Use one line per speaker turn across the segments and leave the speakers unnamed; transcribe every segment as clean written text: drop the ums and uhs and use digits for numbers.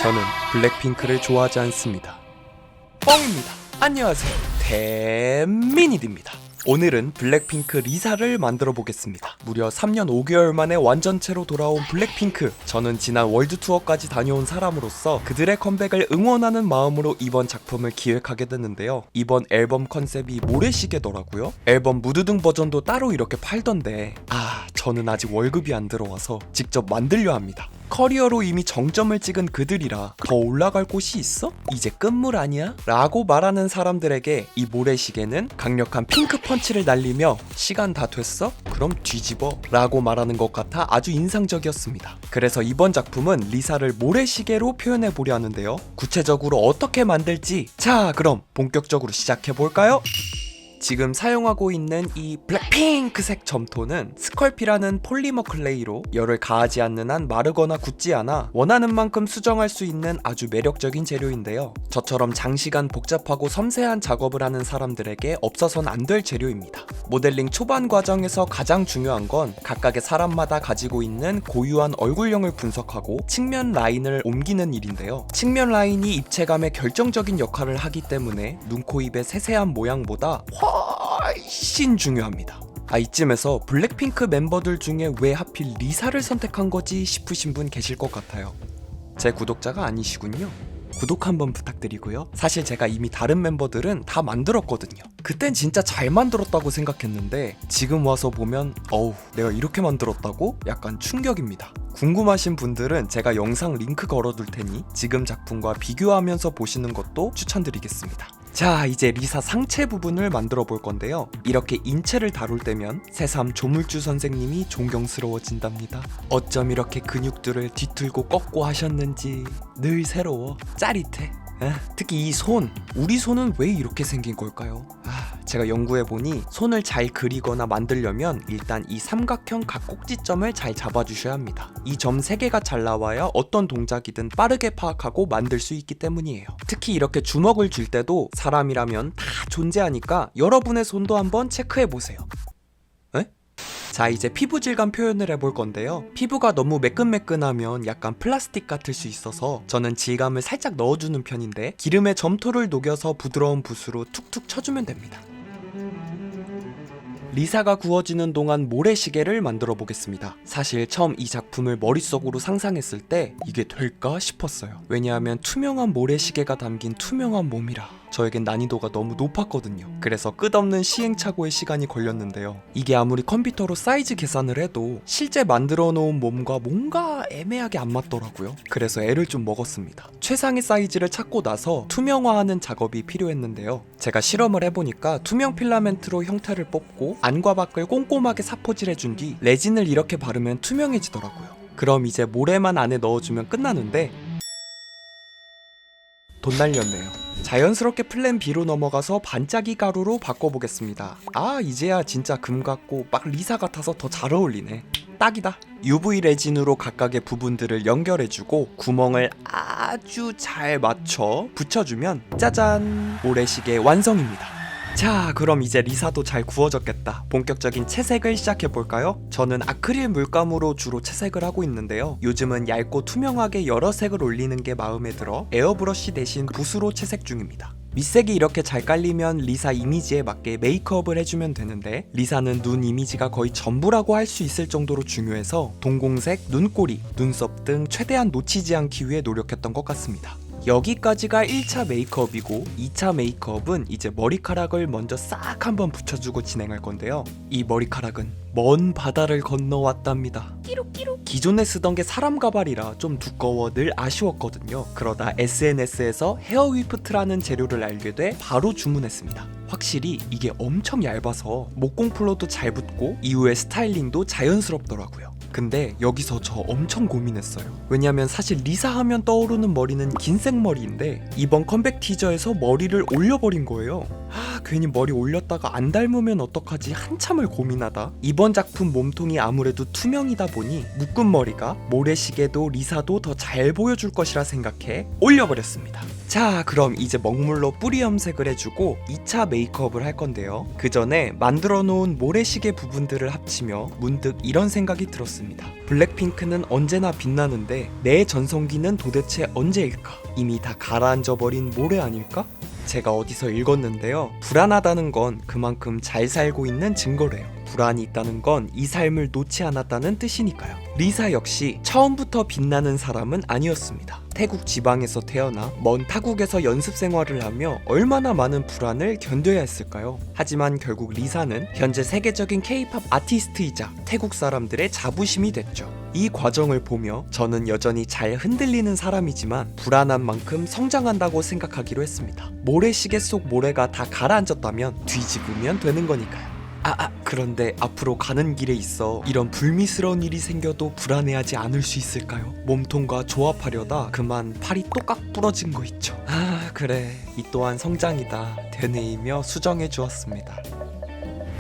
저는 블랙핑크를 좋아하지 않습니다. 뻥입니다. 안녕하세요. 대민이입니다. 오늘은 블랙핑크 리사를 만들어 보겠습니다. 무려 3년 5개월 만에 완전체로 돌아온 블랙핑크. 저는 지난 월드 투어까지 다녀온 사람으로서 그들의 컴백을 응원하는 마음으로 이번 작품을 기획하게 됐는데요. 이번 앨범 컨셉이 모래시계더라고요. 앨범 무드등 버전도 따로 이렇게 팔던데 저는 아직 월급이 안 들어와서 직접 만들려 합니다. 커리어로 이미 정점을 찍은 그들이라 더 올라갈 곳이 있어? 이제 끝물 아니야? 라고 말하는 사람들에게 이 모래시계는 강력한 핑크 펀치를 날리며 시간 다 됐어? 그럼 뒤집어 라고 말하는 것 같아 아주 인상적이었습니다. 그래서 이번 작품은 리사를 모래시계로 표현해보려 하는데요. 구체적으로 어떻게 만들지? 자, 그럼 본격적으로 시작해볼까요? 지금 사용하고 있는 이 블랙핑크색 점토는 스컬피라는 폴리머 클레이로 열을 가하지 않는 한 마르거나 굳지 않아 원하는 만큼 수정할 수 있는 아주 매력적인 재료인데요. 저처럼 장시간 복잡하고 섬세한 작업을 하는 사람들에게 없어선 안 될 재료입니다. 모델링 초반 과정에서 가장 중요한 건 각각의 사람마다 가지고 있는 고유한 얼굴형을 분석하고 측면 라인을 옮기는 일인데요. 측면 라인이 입체감에 결정적인 역할을 하기 때문에 눈, 코, 입의 세세한 모양보다 훨씬 중요합니다. 이쯤에서 블랙핑크 멤버들 중에 왜 하필 리사를 선택한 거지 싶으신 분 계실 것 같아요. 제 구독자가 아니시군요. 구독 한번 부탁드리고요. 사실 제가 이미 다른 멤버들은 다 만들었거든요. 그땐 진짜 잘 만들었다고 생각했는데 지금 와서 보면 내가 이렇게 만들었다고? 약간 충격입니다. 궁금하신 분들은 제가 영상 링크 걸어둘 테니 지금 작품과 비교하면서 보시는 것도 추천드리겠습니다. 자, 이제 리사 상체 부분을 만들어 볼 건데요. 이렇게 인체를 다룰 때면 새삼 조물주 선생님이 존경스러워진답니다. 어쩜 이렇게 근육들을 뒤틀고 꺾고 하셨는지 늘 새로워, 짜릿해. 특히 이 손, 우리 손은 왜 이렇게 생긴 걸까요? 제가 연구해보니 손을 잘 그리거나 만들려면 일단 이 삼각형 각 꼭지점을 잘 잡아주셔야 합니다. 이 점 3개가 잘 나와야 어떤 동작이든 빠르게 파악하고 만들 수 있기 때문이에요. 특히 이렇게 주먹을 쥘 때도 사람이라면 다 존재하니까 여러분의 손도 한번 체크해보세요. 자, 이제 피부 질감 표현을 해볼 건데요. 피부가 너무 매끈매끈하면 약간 플라스틱 같을 수 있어서 저는 질감을 살짝 넣어주는 편인데 기름에 점토를 녹여서 부드러운 붓으로 툭툭 쳐주면 됩니다. 리사가 구워지는 동안 모래시계를 만들어 보겠습니다. 사실 처음 이 작품을 머릿속으로 상상했을 때 이게 될까 싶었어요. 왜냐하면 투명한 모래시계가 담긴 투명한 몸이라 저에겐 난이도가 너무 높았거든요. 그래서 끝없는 시행착오의 시간이 걸렸는데요. 이게 아무리 컴퓨터로 사이즈 계산을 해도 실제 만들어 놓은 몸과 뭔가 애매하게 안 맞더라고요. 그래서 애를 좀 먹었습니다. 최상의 사이즈를 찾고 나서 투명화하는 작업이 필요했는데요. 제가 실험을 해보니까 투명 필라멘트로 형태를 뽑고 안과 밖을 꼼꼼하게 사포질해준 뒤 레진을 이렇게 바르면 투명해지더라고요. 그럼 이제 모래만 안에 넣어주면 끝나는데 돈 날렸네요. 자연스럽게 플랜 B로 넘어가서 반짝이 가루로 바꿔보겠습니다. 이제야 진짜 금 같고 막 리사 같아서 더 잘 어울리네. 딱이다. UV 레진으로 각각의 부분들을 연결해주고 구멍을 아주 잘 맞춰 붙여주면 짜잔! 모래시계 완성입니다. 자, 그럼 이제 리사도 잘 구워졌겠다. 본격적인 채색을 시작해볼까요? 저는 아크릴 물감으로 주로 채색을 하고 있는데요. 요즘은 얇고 투명하게 여러 색을 올리는 게 마음에 들어 에어브러쉬 대신 붓으로 채색 중입니다. 밑색이 이렇게 잘 깔리면 리사 이미지에 맞게 메이크업을 해주면 되는데 리사는 눈 이미지가 거의 전부라고 할 수 있을 정도로 중요해서 동공색, 눈꼬리, 눈썹 등 최대한 놓치지 않기 위해 노력했던 것 같습니다. 여기까지가 1차 메이크업이고 2차 메이크업은 이제 머리카락을 먼저 싹 한번 붙여주고 진행할 건데요. 이 머리카락은 먼 바다를 건너왔답니다. 기존에 쓰던 게 사람 가발이라 좀 두꺼워 늘 아쉬웠거든요. 그러다 SNS에서 헤어위프트라는 재료를 알게 돼 바로 주문했습니다. 확실히 이게 엄청 얇아서 목공플로도 잘 붙고 이후에 스타일링도 자연스럽더라고요. 근데 여기서 저 엄청 고민했어요. 왜냐면 사실 리사 하면 떠오르는 머리는 긴 생머리인데 이번 컴백 티저에서 머리를 올려버린 거예요. 괜히 머리 올렸다가 안 닮으면 어떡하지 한참을 고민하다 이번 작품 몸통이 아무래도 투명이다 보니 묶은 머리가 모래시계도 리사도 더 잘 보여줄 것이라 생각해 올려버렸습니다. 자, 그럼 이제 먹물로 뿌리 염색을 해주고 2차 메이크업을 할 건데요. 그 전에 만들어 놓은 모래시계 부분들을 합치며 문득 이런 생각이 들었습니다. 블랙핑크는 언제나 빛나는데 내 전성기는 도대체 언제일까? 이미 다 가라앉아 버린 모래 아닐까? 제가 어디서 읽었는데요. 불안하다는 건 그만큼 잘 살고 있는 증거래요. 불안이 있다는 건 이 삶을 놓지 않았다는 뜻이니까요. 리사 역시 처음부터 빛나는 사람은 아니었습니다. 태국 지방에서 태어나 먼 타국에서 연습 생활을 하며 얼마나 많은 불안을 견뎌야 했을까요? 하지만 결국 리사는 현재 세계적인 K-팝 아티스트이자 태국 사람들의 자부심이 됐죠. 이 과정을 보며 저는 여전히 잘 흔들리는 사람이지만 불안한 만큼 성장한다고 생각하기로 했습니다. 모래시계 속 모래가 다 가라앉았다면 뒤집으면 되는 거니까요. 그런데 앞으로 가는 길에 있어 이런 불미스러운 일이 생겨도 불안해하지 않을 수 있을까요? 몸통과 조합하려다 그만 팔이 똑깍 부러진 거 있죠. 그래, 이 또한 성장이다 되뇌이며 수정해 주었습니다.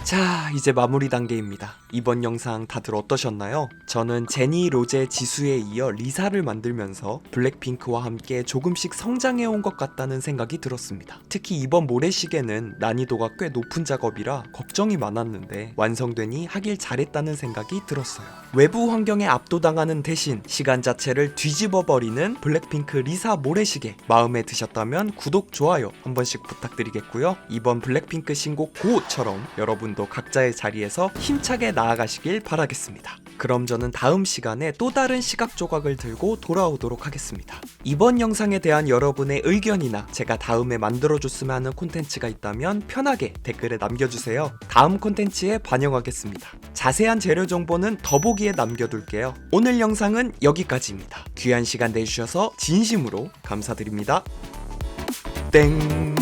자, 이제 마무리 단계입니다. 이번 영상 다들 어떠셨나요? 저는 제니, 로제, 지수에 이어 리사를 만들면서 블랙핑크와 함께 조금씩 성장해온 것 같다는 생각이 들었습니다. 특히 이번 모래시계는 난이도가 꽤 높은 작업이라 걱정이 많았는데 완성되니 하길 잘했다는 생각이 들었어요. 외부 환경에 압도당하는 대신 시간 자체를 뒤집어버리는 블랙핑크 리사 모래시계 마음에 드셨다면 구독, 좋아요 한 번씩 부탁드리겠고요. 이번 블랙핑크 신곡 고처럼 여러분도 각자의 자리에서 힘차게 나아가시길 바라겠습니다. 그럼 저는 다음 시간에 또 다른 시각 조각을 들고 돌아오도록 하겠습니다. 이번 영상에 대한 여러분의 의견이나 제가 다음에 만들어줬으면 하는 콘텐츠가 있다면 편하게 댓글에 남겨주세요. 다음 콘텐츠에 반영하겠습니다. 자세한 재료 정보는 더보기에 남겨둘게요. 오늘 영상은 여기까지입니다. 귀한 시간 내주셔서 진심으로 감사드립니다. 땡.